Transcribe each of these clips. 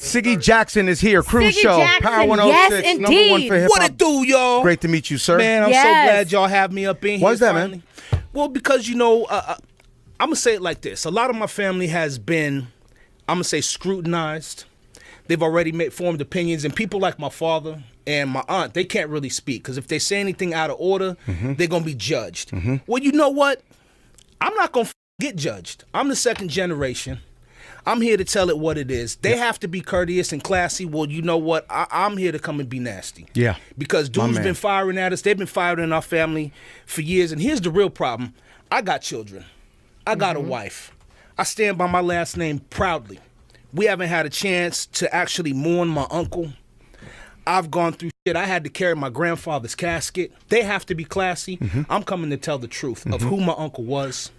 Siggy Jackson is here. Cruise Siggy Show. Jackson, Power 106. yes, Number one for indeed. hip-hop. What it do, y'all? Great to meet you, sir. Man, I'm Yes. so glad y'all have me up in here. Why is that, finally. man? Well, because, I'm going to say it like this. A lot of my family has been, I'm going to say, scrutinized. They've already formed opinions. And people like my father and my aunt, they can't really speak. Because if they say anything out of order, they're going to be judged. Well, you know what? I'm not going to get judged. I'm the second generation. I'm here to tell it what it is. They have to be courteous and classy. Well, you know what? I'm here to come and be nasty. Yeah. Because dudes been firing at us. They've been firing in our family for years. And here's the real problem. I got children. I got a wife. I stand by my last name proudly. We haven't had a chance to actually mourn my uncle. I've gone through shit. I had to carry my grandfather's casket. They have to be classy. I'm coming to tell the truth of who my uncle was.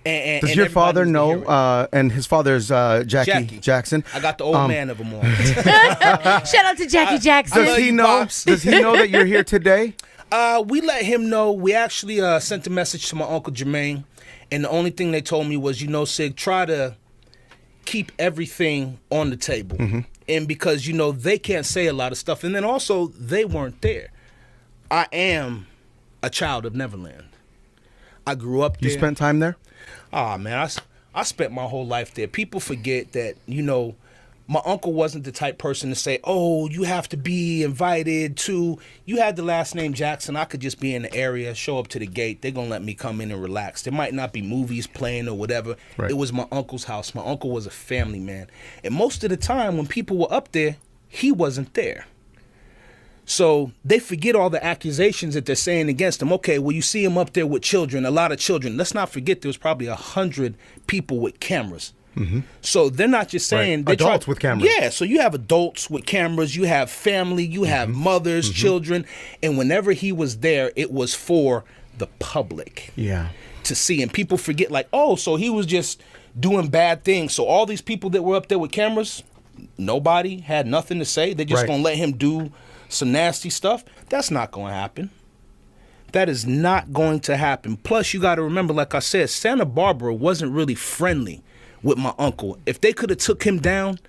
Does your father know? And his father's Jackie Jackson. I got the old man of them all. Shout out to Jackie Jackson. Does he know? Does he know that you're here today? We let him know. We actually sent a message to my Uncle Jermaine, and the only thing they told me was, Sig, try to keep everything on the table. And because, they can't say a lot of stuff. And then also, they weren't there. I am a child of Neverland. I grew up there. You spent time there? Man, I spent my whole life there. People forget that, my uncle wasn't the type person to say, oh, you have to be invited to. You had the last name Jackson. I could just be in the area, show up to the gate. They're going to let me come in and relax. There might not be movies playing or whatever. Right. It was my uncle's house. My uncle was a family man. And most of the time when people were up there, he wasn't there. So they forget all the accusations that they're saying against him. Okay, well, you see him up there with children, a lot of children. Let's not forget there was probably 100 people with cameras. So they're not just saying... Right. Adults with cameras. Yeah, so you have adults with cameras, you have family, you have mothers, children. And whenever he was there, it was for the public to see. And people forget, so he was just doing bad things. So all these people that were up there with cameras, nobody had nothing to say. They're just going to let him do some nasty stuff. That's not going to happen. That is not going to happen. Plus, you got to remember, like I said, Santa Barbara wasn't really friendly with my uncle. If they could have took him down,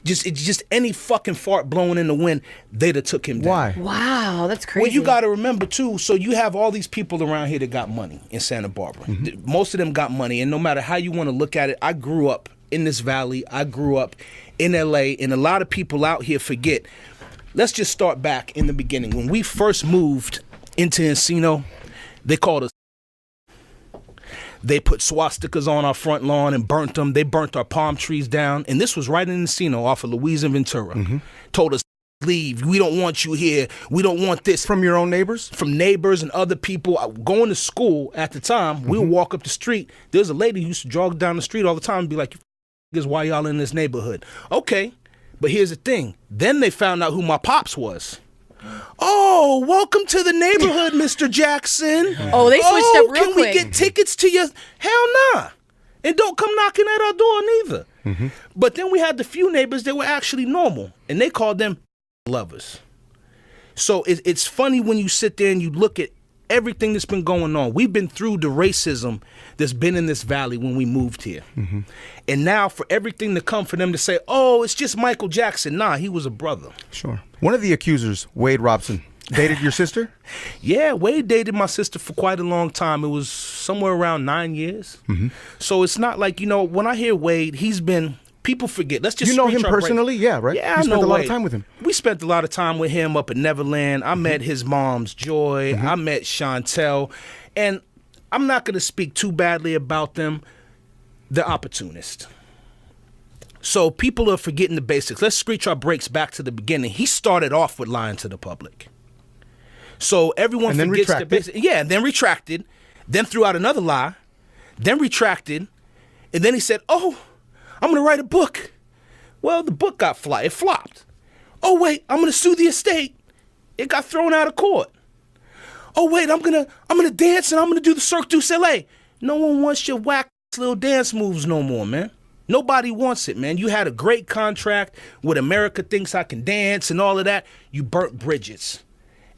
just any fucking fart blowing in the wind, they'd have took him down. Why? Wow, that's crazy. Well, you got to remember, too, so you have all these people around here that got money in Santa Barbara. Most of them got money, and no matter how you want to look at it, I grew up in this valley. I grew up in L.A., and a lot of people out here forget. Let's just start back in the beginning. When we first moved into Encino, they called us. They put swastikas on our front lawn and burnt them. They burnt our palm trees down. And this was right in Encino off of Louise and Ventura. Told us, leave. We don't want you here. We don't want this. From your own neighbors? From neighbors and other people. Going to school at the time, we would walk up the street. There's a lady who used to jog down the street all the time and be like, "You why y'all in this neighborhood?" Okay, but here's the thing. Then they found out who my pops was. Oh, welcome to the neighborhood, Mr. Jackson. Oh, they switched up real can quick. we get tickets to your... Hell nah. And don't come knocking at our door neither. But then we had the few neighbors that were actually normal, and they called them lovers. So it's funny when you sit there and you look at everything that's been going on. We've been through the racism that's been in this valley when we moved here. And now for everything to come for them to say, oh, it's just Michael Jackson. Nah, he was a brother. Sure. One of the accusers, Wade Robson, dated your sister? Yeah, Wade dated my sister for quite a long time. It was somewhere around 9 years. So it's not like, when I hear Wade, he's been... People forget. Let's just... You know him personally? Yeah, right? Yeah, you spent a lot of time with him. We spent a lot of time with him up at Neverland. I met his mom's Joy. I met Chantel. And I'm not going to speak too badly about them. They're opportunists. So people are forgetting the basics. Let's screech our brakes back to the beginning. He started off with lying to the public. So everyone forgets the basics. Yeah, then retracted. Then threw out another lie. Then retracted. And then he said, oh... I'm going to write a book. Well, the book got it flopped. Oh, wait, I'm going to sue the estate. It got thrown out of court. Oh, wait, I'm going to dance and I'm going to do the Cirque du Soleil. No one wants your whack little dance moves no more, man. Nobody wants it, man. You had a great contract with America Thinks I Can Dance and all of that. You burnt bridges.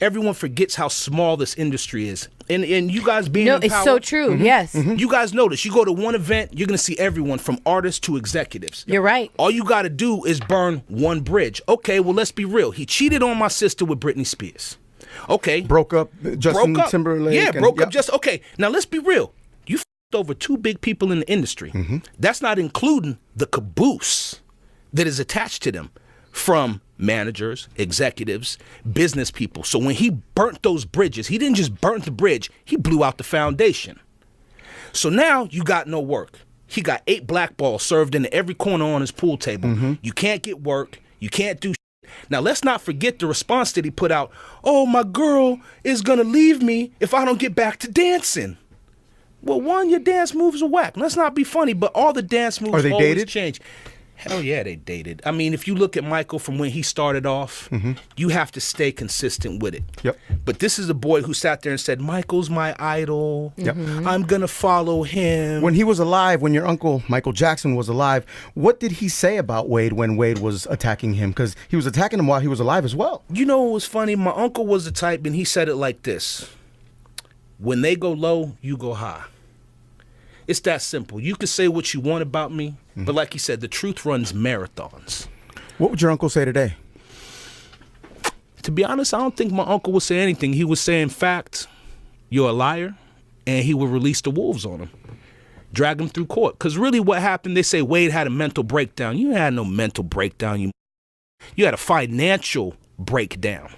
Everyone forgets how small this industry is. And you guys being No, in it's power, so true. Yes. you guys notice. You go to one event, you're gonna see everyone from artists to executives. You're right. All you gotta do is burn one bridge. Okay, well, let's be real. He cheated on my sister with Britney Spears. Okay. Broke up Justin Timberlake. Yeah, and- broke up yep. just okay. Now let's be real. You f***ed over two big people in the industry. That's not including the caboose that is attached to them from managers, executives, business people. So when he burnt those bridges, he didn't just burn the bridge, he blew out the foundation. So now you got no work. He got 8 blackballs served into every corner on his pool table. You can't get work. You can't do shit. Now let's not forget the response that he put out. Oh, my girl is going to leave me if I don't get back to dancing. Well, one, your dance moves are whack. Let's not be funny, but all the dance moves Are they always dated? change. Hell yeah, they dated. I mean, if you look at Michael from when he started off, you have to stay consistent with it. Yep. But this is a boy who sat there and said, Michael's my idol. Yep. I'm going to follow him. When he was alive, when your uncle Michael Jackson was alive, what did he say about Wade when Wade was attacking him? Because he was attacking him while he was alive as well. You know what was funny? My uncle was the type, and he said it like this. When they go low, you go high. It's that simple. You can say what you want about me, but like he said, the truth runs marathons. What would your uncle say today? To be honest, I don't think my uncle would say anything. He would say, in fact, you're a liar, and he would release the wolves on him, drag him through court. Because really what happened, they say Wade had a mental breakdown. You had no mental breakdown. You had a financial breakdown.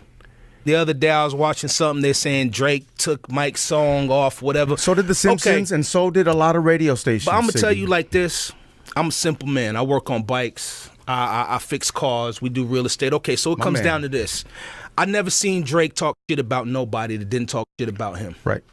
The other day I was watching something, they're saying Drake took Mike's song off, whatever. So did The Simpsons, and so did a lot of radio stations. But I'm going to tell Siggy. you like this. I'm a simple man. I work on bikes. I fix cars. We do real estate. Okay, so it comes down to this. I never seen Drake talk shit about nobody that didn't talk shit about him. Right.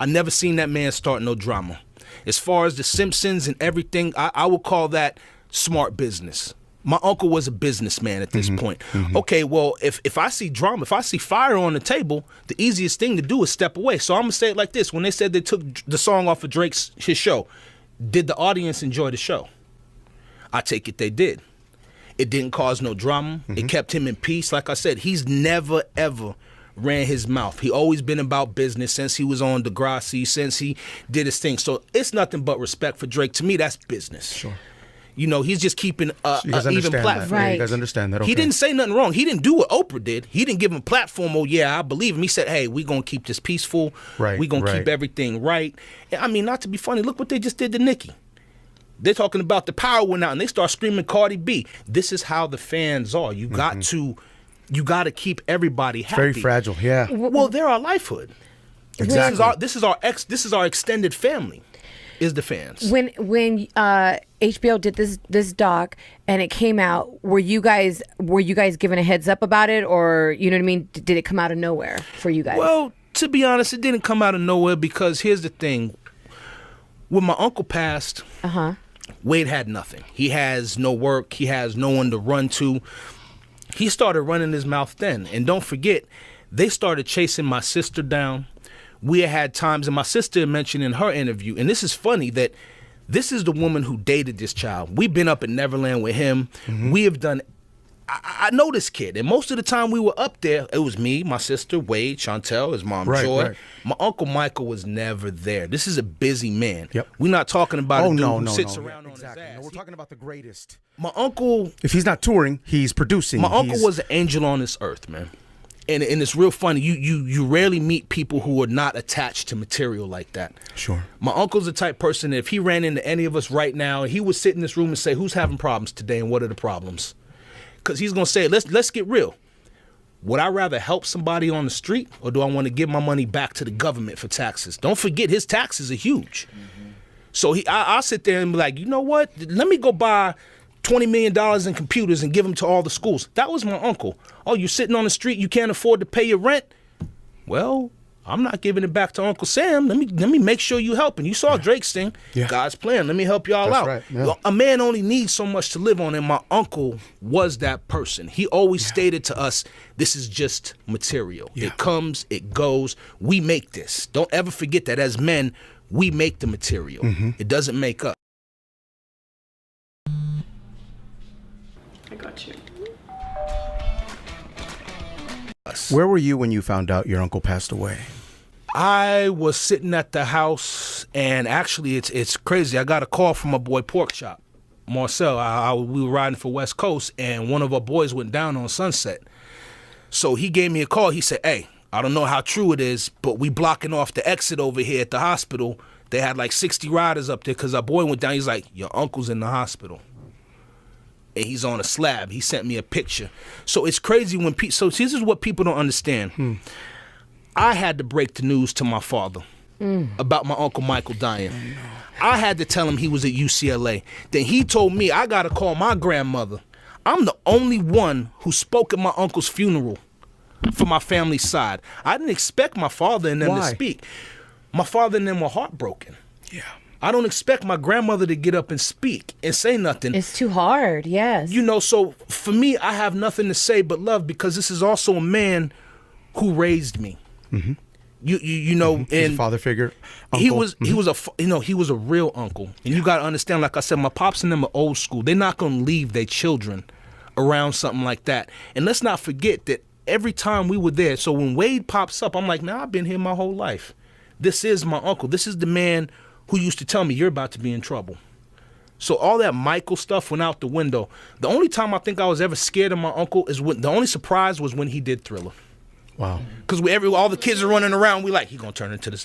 I never seen that man start no drama. As far as The Simpsons and everything, I would call that smart business. My uncle was a businessman at this point. Okay, well, if I see drama, if I see fire on the table, the easiest thing to do is step away. So I'm going to say it like this. When they said they took the song off of his show, did the audience enjoy the show? I take it they did. It didn't cause no drama. It kept him in peace. Like I said, he's never, ever ran his mouth. He always been about business since he was on Degrassi, since he did his thing. So it's nothing but respect for Drake. To me, that's business. Sure. You know, he's just keeping You guys an even understand platform. that. Yeah, Right. you guys understand that. Okay. He didn't say nothing wrong. He didn't do what Oprah did. He didn't give him a platform. Oh, yeah, I believe him. He said, hey, we're going to keep this peaceful. Right, We're going to right. keep everything right. And, I mean, not to be funny, look what they just did to Nicki. They're talking about the power went out, and they start screaming Cardi B. This is how the fans are. You got to keep everybody happy. Very fragile. Yeah. Well, they're our livelihood. Exactly. This is our extended family. Is the fans. When HBO did this doc and it came out, were you guys given a heads up about it, or you know what I mean? Did it come out of nowhere for you guys? Well, to be honest, it didn't come out of nowhere because here's the thing. When my uncle passed, Wade had nothing. He has no work. He has no one to run to. He started running his mouth then. And don't forget, they started chasing my sister down. We had times, and my sister mentioned in her interview, and this is funny, that this is the woman who dated this child. We've been up in Neverland with him. We have done, I know this kid, and most of the time we were up there, it was me, my sister, Wade, Chantel, his mom, Right, Joy. right. My Uncle Micheal was never there. This is a busy man. Yep. We're not talking about a dude no, who no, sits no. around on Exactly. his ass. No, we're talking about the greatest. My uncle If he's not touring, he's producing. My uncle He's- was an angel on this earth, man. And it's real funny. You rarely meet people who are not attached to material like that. Sure. My uncle's the type person that if he ran into any of us right now, he would sit in this room and say, who's having problems today and what are the problems? Because he's going to say, let's get real. Would I rather help somebody on the street, or do I want to give my money back to the government for taxes? Don't forget, his taxes are huge. So I'll sit there and be like, you know what? Let me go buy $20 million in computers and give them to all the schools. That was my uncle. Oh, you're sitting on the street, you can't afford to pay your rent? Well, I'm not giving it back to Uncle Sam. Let me make sure you help. And you saw Drake's thing. Yeah. God's plan. Let me help y'all That's out. right, yeah. A man only needs so much to live on, and my uncle was that person. He always stated to us, this is just material. Yeah. It comes, it goes. We make this. Don't ever forget that as men, we make the material. It doesn't make us. I got you. Where were you when you found out your uncle passed away? I was sitting at the house, and actually, it's crazy. I got a call from my boy Pork Chop, Marcel. We were riding for West Coast, and one of our boys went down on Sunset. So he gave me a call. He said, "Hey, I don't know how true it is, but we blocking off the exit over here at the hospital. They had like 60 riders up there because our boy went down. He's like, your uncle's in the hospital. And he's on a slab." He sent me a picture. So it's crazy when people, so this is what people don't understand. I had to break the news to my father about my Uncle Micheal dying. I had to tell him he was at UCLA. Then he told me I got to call my grandmother. I'm the only one who spoke at my uncle's funeral for my family's side. I didn't expect my father and them to speak. My father and them were heartbroken. Yeah. I don't expect my grandmother to get up and speak and say nothing. It's too hard, yes. You know, so for me, I have nothing to say but love, because this is also a man who raised me. Mm-hmm. You know, He's and a father figure. he Uncle. was he was a real uncle. And you got to understand, like I said, my pops and them are old school. They're not going to leave their children around something like that. And let's not forget that every time we were there, so when Wade pops up, I'm like, man, I've been here my whole life. This is my uncle. This is the man who used to tell me, you're about to be in trouble. So all that Micheal stuff went out the window. The only time I think I was ever scared of my uncle is when, the only surprise was when he did Thriller. Wow. Because all the kids are running around, we like, he gonna turn into this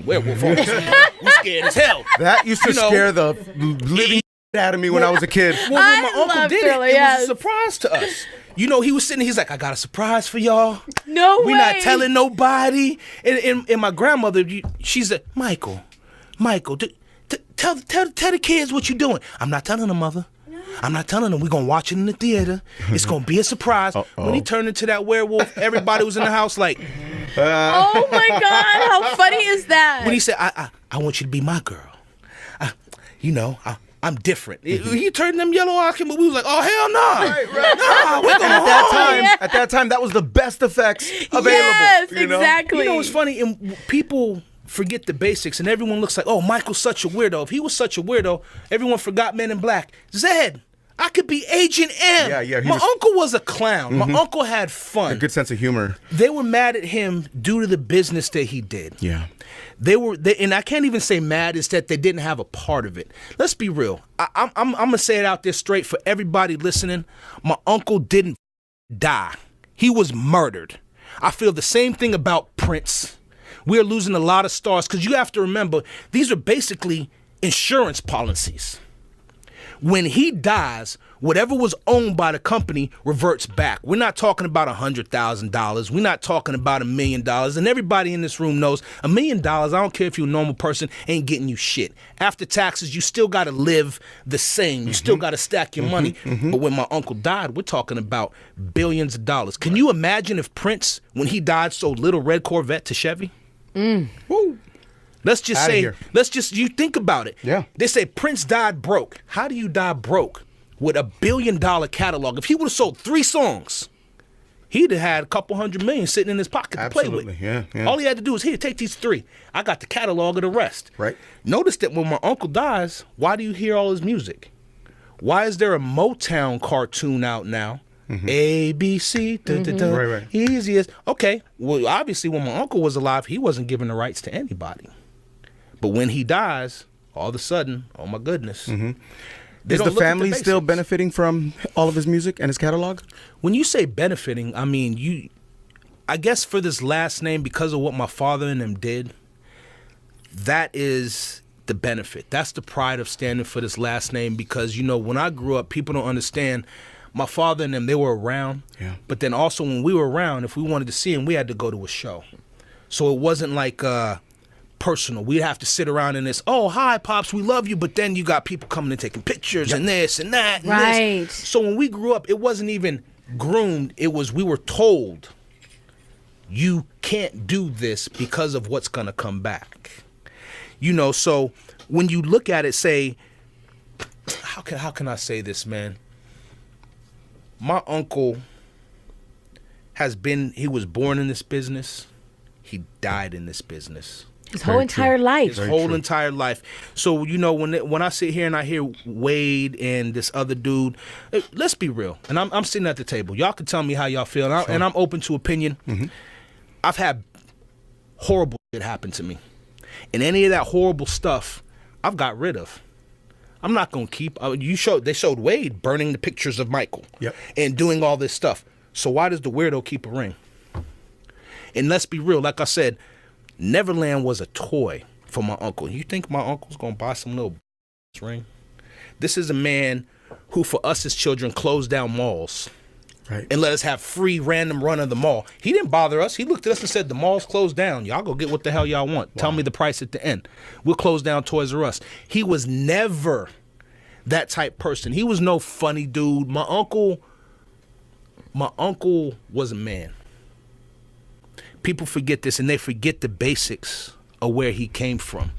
werewolf. We scared as hell. That used to scare the living out of me when I was a kid. Well, when my uncle did Thriller, it yes. was a surprise to us. You know, he was sitting, he's like, I got a surprise for y'all. No We're way. not telling nobody. And my grandmother, she's like, Michael, tell the kids what you're doing. I'm not telling them, mother. I'm not telling them. We're going to watch it in the theater. It's going to be a surprise. When he turned into that werewolf, everybody was in the house like, Oh my God, how funny is that? when he said, I want you to be my girl. I'm different. He turned them yellow eyes, but we was like, oh, hell no. Nah, we're going At that time, that was the best effects available. Yes, you know? exactly. You know what's funny? And people forget the basics, and everyone looks like, oh, Michael's such a weirdo. If he was such a weirdo, everyone forgot Men in Black. Zed, I could be Agent M. Yeah. My uncle was a clown. My uncle had fun. A good sense of humor. They were mad at him due to the business that he did. Yeah. And I can't even say mad, is that they didn't have a part of it. Let's be real. I'm gonna say it out there straight for everybody listening. My uncle didn't die. He was murdered. I feel the same thing about Prince. We're losing a lot of stars, because you have to remember, these are basically insurance policies. When he dies, whatever was owned by the company reverts back. We're not talking about $100,000. We're not talking about $1 million. And everybody in this room knows $1 million, I don't care if you're a normal person, ain't getting you shit. After taxes, you still got to live the same. You still got to stack your money. But when my uncle died, we're talking about billions of dollars. Can you imagine if Prince, when he died, sold Little Red Corvette to Chevy? Woo. Let's just Outta say, here. you think about it. Yeah. They say Prince died broke. How do you die broke with $1 billion catalog? If he would have sold 3 songs, he'd have had a couple $100 million sitting in his pocket to play with. Yeah. All he had to do is, here, take these 3. I got the catalog of the rest. Right. Notice that when my uncle dies, why do you hear all his music? Why is there a Motown cartoon out now? A, B, C, Right. easiest. Okay, well, obviously when my uncle was alive, he wasn't giving the rights to anybody. But when he dies, all of a sudden, oh my goodness. They Is don't the look at family still basics. benefiting from all of his music and his catalog? When you say benefiting, I mean, I guess for this last name, because of what my father and them did, that is the benefit. That's the pride of standing for this last name, because, when I grew up, people don't understand. My father and them, they were around. Yeah. But then also when we were around, if we wanted to see him, we had to go to a show. So it wasn't like personal. We'd have to sit around in this, oh, hi, Pops, we love you. But then you got people coming and taking pictures and this and that and Right. this. So when we grew up, it wasn't even groomed. It was, we were told, you can't do this because of what's going to come back. So when you look at it, say, how can I say this, man? My uncle he was born in this business. He died in this business. His whole entire life. His whole entire life. So, when I sit here and I hear Wade and this other dude, let's be real. And I'm sitting at the table. Y'all can tell me how y'all feel. And I'm open to opinion. I've had horrible shit happened to me. And any of that horrible stuff, I've got rid of. I'm not gonna keep. They showed Wade burning the pictures of Michael, and doing all this stuff. So why does the weirdo keep a ring? And let's be real. Like I said, Neverland was a toy for my uncle. You think my uncle's gonna buy some little ring? This is a man who, for us as children, closed down malls. Right. And let us have free random run of the mall. He didn't bother us. He looked at us and said, the mall's closed down. Y'all go get what the hell y'all want. Wow. Tell me the price at the end. We'll close down Toys R Us. He was never that type person. He was no funny dude. My uncle was a man. People forget this, and they forget the basics of where he came from.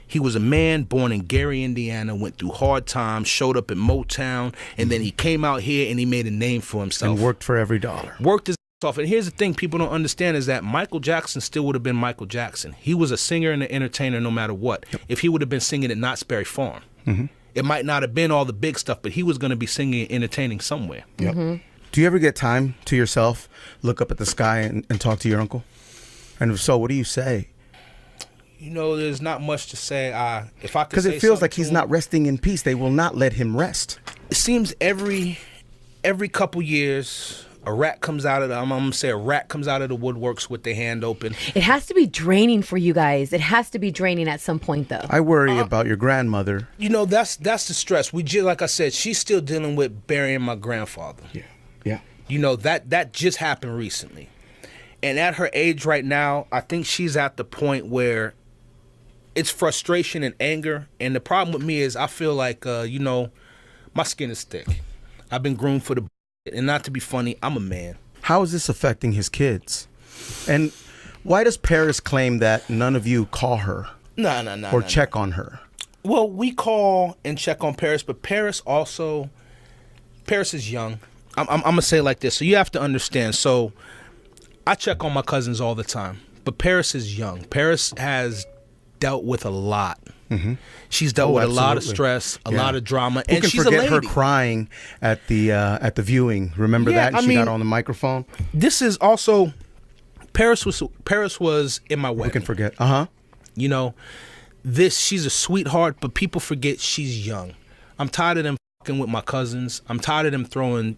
He was a man born in Gary, Indiana, went through hard times, showed up at Motown, and then he came out here and he made a name for himself. And worked for every dollar. Worked his ass off. And here's the thing people don't understand is that Michael Jackson still would have been Michael Jackson. He was a singer and an entertainer no matter what. Yep. If he would have been singing at Knott's Berry Farm, it might not have been all the big stuff, but he was going to be singing and entertaining somewhere. Yep. Do you ever get time to yourself, look up at the sky and talk to your uncle? And if so, what do you say? You know, there's not much to say. If I could, because it feels like he's not resting in peace. They will not let him rest. It seems every couple years, a rat comes out of the woodworks with their hand open. It has to be draining for you guys. It has to be draining at some point, though. I worry about your grandmother. You know, that's the stress. Like I said, she's still dealing with burying my grandfather. Yeah. You know, that just happened recently. And at her age right now, I think she's at the point where it's frustration and anger. And the problem with me is I feel like, my skin is thick. I've been groomed for the and not to be funny, I'm a man. How is this affecting his kids? And why does Paris claim that none of you call her? No. Or check on her? Well, we call and check on Paris, but Paris is young. I'm going to say it like this. So you have to understand. So I check on my cousins all the time, but Paris is young. Paris has dealt with a lot. She's dealt with absolutely. A lot of stress, a lot of drama, Who and can she's forget a lady. her crying at the viewing? Remember that? And she got on the microphone. This is also Paris was in my wedding. Who can forget? You know, she's a sweetheart, but people forget she's young. I'm tired of them fucking with my cousins. I'm tired of them throwing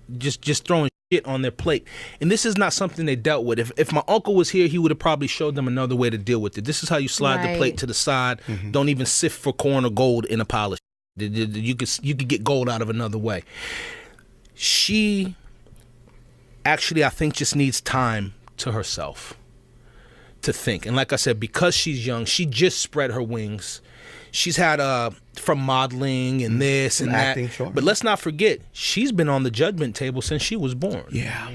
shit on their plate. And this is not something they dealt with. If my uncle was here, he would have probably showed them another way to deal with it. This is how you slide the plate to the side. Don't even sift for corn or gold in a pile of shit. You could get gold out of another way. She actually, I think, just needs time to herself to think. And like I said, because she's young, she just spread her wings. She's had from modeling and this and acting, that. sure. But let's not forget, she's been on the judgment table since she was born. Yeah.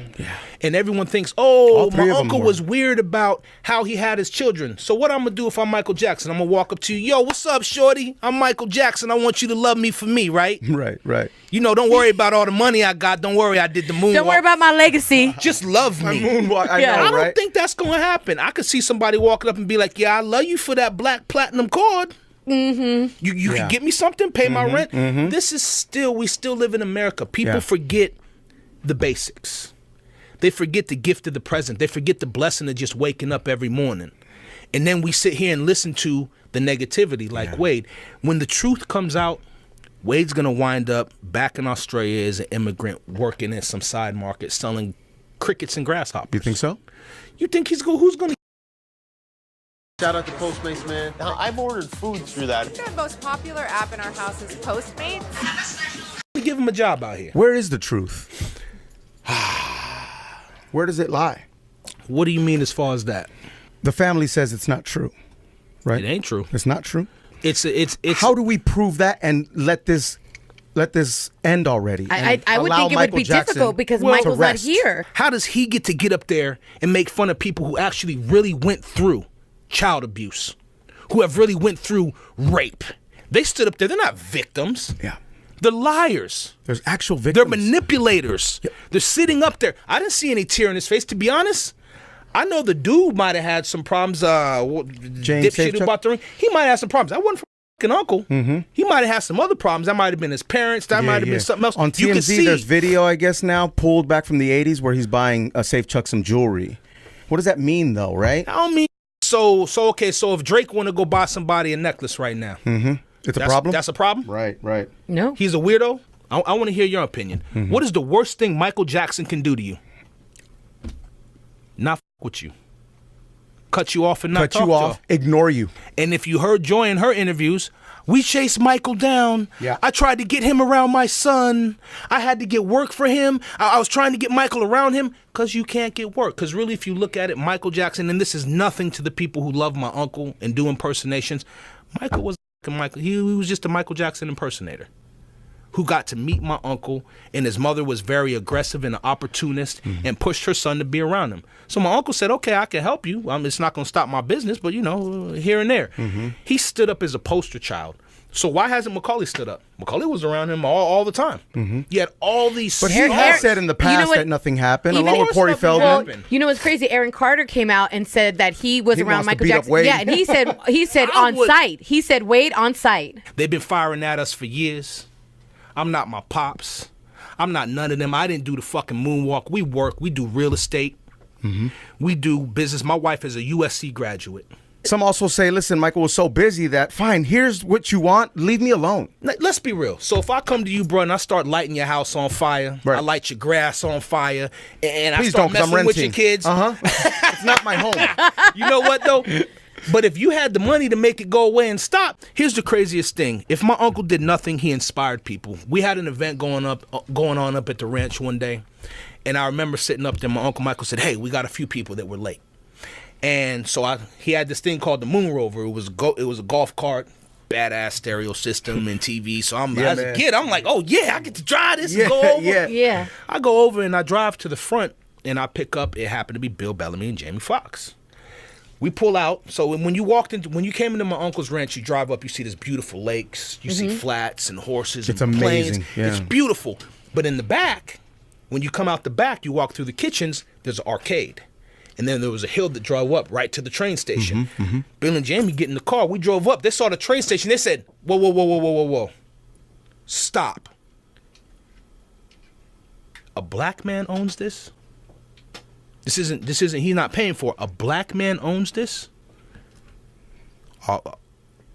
And everyone thinks, All three my of them uncle were. was weird about how he had his children. So what I'm going to do if I'm Michael Jackson? I'm going to walk up to you, yo, what's up, shorty? I'm Michael Jackson. I want you to love me for me, right? Right. You know, don't worry about all the money I got. Don't worry, I did the moonwalk. Don't worry about my legacy. Just love me. Moonwalk, I Yeah. know, I don't right? think that's going to happen. I could see somebody walking up and be like, yeah, I love you for that black platinum cord. You can get me something, pay my rent. This is we still live in America. People forget the basics. They forget the gift of the present. They forget the blessing of just waking up every morning. And then we sit here and listen to the negativity like Wade. When the truth comes out, Wade's going to wind up back in Australia as an immigrant working in some side market selling crickets and grasshoppers. You think so? You think who's going to Shout out to Postmates, man. Now, I've ordered food through that. The most popular app in our house is Postmates. give him a job out here? Where is the truth? Where does it lie? What do you mean as far as that? The family says it's not true, right? It ain't true. It's not true. It's How do we prove that and let this end already? I would allow think it would Michael be Jackson difficult because to Michael's not rest? here. How does he get up there and make fun of people who actually really went through child abuse, who have really went through rape? They stood up there. They're not victims. Yeah. They're liars. There's actual They're victims. manipulators. Yep. They're sitting up there. I didn't see any tear in his face, to be honest. I know the dude might have had some problems. James Dipshit Safechuck? who bought the ring. He might have some problems. That wasn't fucking uncle. Mm-hmm. He might have had some other problems. That might have been his parents. That might have been something else. On You can TMZ, see. there's video, I guess, now pulled back from the 80s where he's buying Safechuck some jewelry. What does that mean, though, right? I don't mean So okay. So if Drake want to go buy somebody a necklace right now, It's a problem? That's a problem. Right. No. He's a weirdo. I want to hear your opinion. Mm-hmm. What is the worst thing Michael Jackson can do to you? Not f- with you. Cut you off and not Cut talk you off, to you. ignore you. And if you heard Joy in her interviews, we chased Michael down. Yeah. I tried to get him around my son. I had to get work for him. I was trying to get Michael around him because you can't get work. Because really, if you look at it, Michael Jackson, and this is nothing to the people who love my uncle and do impersonations, Michael was Michael. He was just a Michael Jackson impersonator who got to meet my uncle, and his mother was very aggressive and an opportunist and pushed her son to be around him. So my uncle said, okay, I can help you. It's not going to stop my business, but, here and there. He stood up as a poster child. So why hasn't Macaulay stood up? Macaulay was around him all the time. He had all these But he songs. has said in the past what? that nothing happened, Even along with if Corey nothing Feldman. happened. You know what's crazy? Aaron Carter came out and said that he was He around wants to Michael beat up Jackson. Wade. Yeah, and he said I on would- site. He said Wade on site. They've been firing at us for years. I'm not my pops. I'm not none of them. I didn't do the fucking moonwalk. We work. We do real estate. We do business. My wife is a USC graduate. Some also say, listen, Michael was so busy that, fine, here's what you want, leave me alone. Let's be real. So if I come to you, bro, and I start lighting your house on fire, Right. I light your grass on fire, and I Please start don't, 'cause I'm messing with your renting. kids, It's not my home. you know what, though? But if you had the money to make it go away and stop, here's the craziest thing. If my uncle did nothing, he inspired people. We had an event going on up at the ranch one day, and I remember sitting up there, my Uncle Michael said, hey, we got a few people that were late. And so he had this thing called the Moon Rover. It was a golf cart, badass stereo system and TV. So as a man. kid, I'm like, oh yeah, I get to drive this Yeah, and go over. yeah. Yeah. I go over and I drive to the front and I pick up. It happened to be Bill Bellamy and Jamie Foxx. We pull out. So when you came into my uncle's ranch, you drive up. You see this beautiful lakes. You see flats and horses. It's and amazing, plains. yeah. It's beautiful. But in the back, when you come out the back, you walk through the kitchens. There's an arcade. And then there was a hill that drove up right to the train station. Bill and Jamie get in the car. We drove up. They saw the train station. They said, whoa. Stop. A black man owns this? This isn't, he's not paying for it. A black man owns this?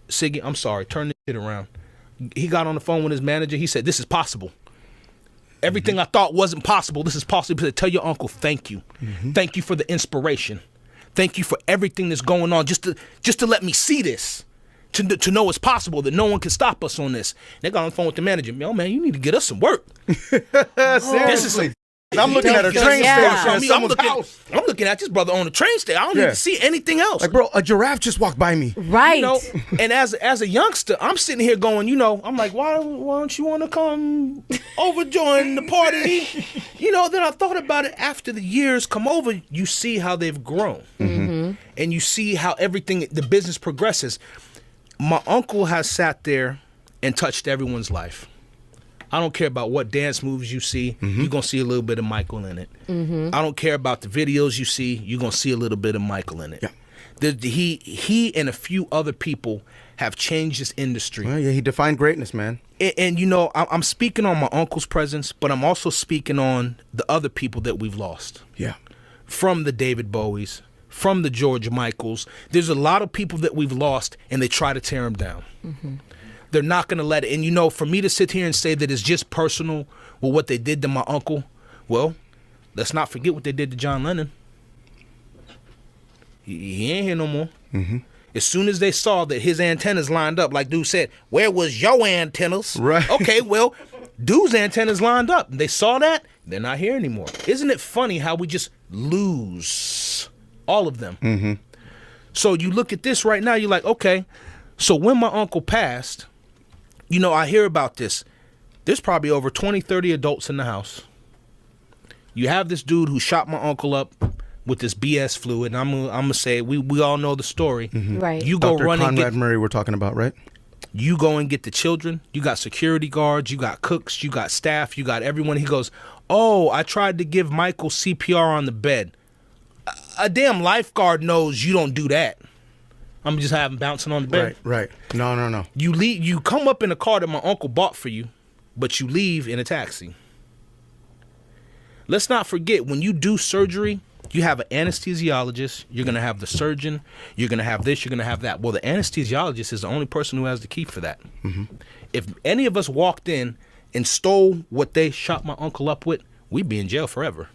Siggy, I'm sorry. Turn this shit around. He got on the phone with his manager. He said, this is possible. Everything I thought wasn't possible, this is possible. He said, tell your uncle thank you. Thank you for the inspiration. Thank you for everything that's going on, just to let me see this. To know it's possible, that no one can stop us on this. They got on the phone with the manager. Yo, man, you need to get us some work. This is some, I'm looking at a train Yeah. station at I'm someone's house. looking at this brother on the train station. I don't need Yeah. to see anything else. Like, bro, a giraffe just walked by me. Right. You know, and as a youngster, I'm sitting here going, I'm like, why don't you want to come over join the party? Then I thought about it after the years come over, you see how they've grown. And you see how the business progresses. My uncle has sat there and touched everyone's life. I don't care about what dance moves you see. You're going to see a little bit of Michael in it. I don't care about the videos you see. You're going to see a little bit of Michael in it. Yeah. He and a few other people have changed this industry. Well, yeah, he defined greatness, man. And I'm speaking on my uncle's presence, but I'm also speaking on the other people that we've lost. Yeah. From the David Bowies, from the George Michaels. There's a lot of people that we've lost, and they try to tear them down. They're not going to let it. And, for me to sit here and say that it's just personal with what they did to my uncle, well, let's not forget what they did to John Lennon. He ain't here no more. As soon as they saw that his antennas lined up, like dude said, where was your antennas? Right. Okay, well, dude's antennas lined up. They saw that. They're not here anymore. Isn't it funny how we just lose all of them? So you look at this right now, you're like, okay, so when my uncle passed, I hear about this. There's probably over 20, 30 adults in the house. You have this dude who shot my uncle up with this BS fluid, and I'm gonna say we all know the story. Right. You go Dr. run and Conrad get. Murray we're talking about, right? You go and get the children. You got security guards. You got cooks. You got staff. You got everyone. He goes, oh, I tried to give Michael CPR on the bed. A damn lifeguard knows you don't do that. I'm just having bouncing on the bed. Right. No. You leave. You come up in a car that my uncle bought for you, but you leave in a taxi. Let's not forget, when you do surgery, You have an anesthesiologist, you're going to have the surgeon, you're going to have this, you're going to have that. Well, the anesthesiologist is the only person who has the key for that. If any of us walked in and stole what they shot my uncle up with, we'd be in jail forever.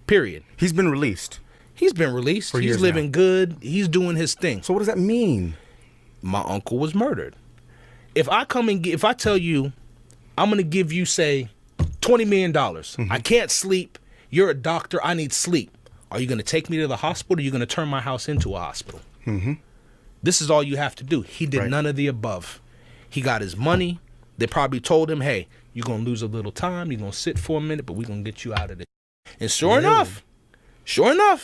Period. He's been released. He's been released. For He's years living now. good. He's doing his thing. So what does that mean? My uncle was murdered. If I tell you, I'm going to give you, say, $20 million. I can't sleep. You're a doctor. I need sleep. Are you going to take me to the hospital? Or are you going to turn my house into a hospital? This is all you have to do. He did none of the above. He got his money. They probably told him, hey, you're going to lose a little time. You're going to sit for a minute, but we're going to get you out of this. And sure enough,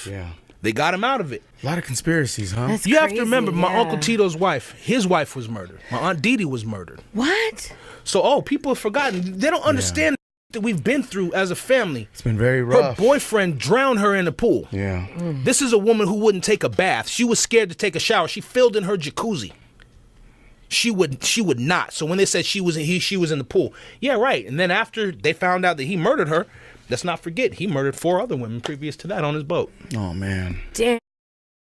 Yeah. they got him out of it. A lot of conspiracies, huh? That's You have crazy, to remember, my yeah. Uncle Tito's wife, his wife was murdered. My Aunt Dee Dee was murdered. What? So, people have forgotten. They don't understand that we've been through as a family. It's been very Her rough. boyfriend drowned her in the pool. Yeah. This is a woman who wouldn't take a bath. She was scared to take a shower. She filled in her jacuzzi. She would not. So when they said she was in the pool, yeah, right. And then after they found out that he murdered her, let's not forget he murdered 4 other women previous to that on his boat. Oh man. Damn.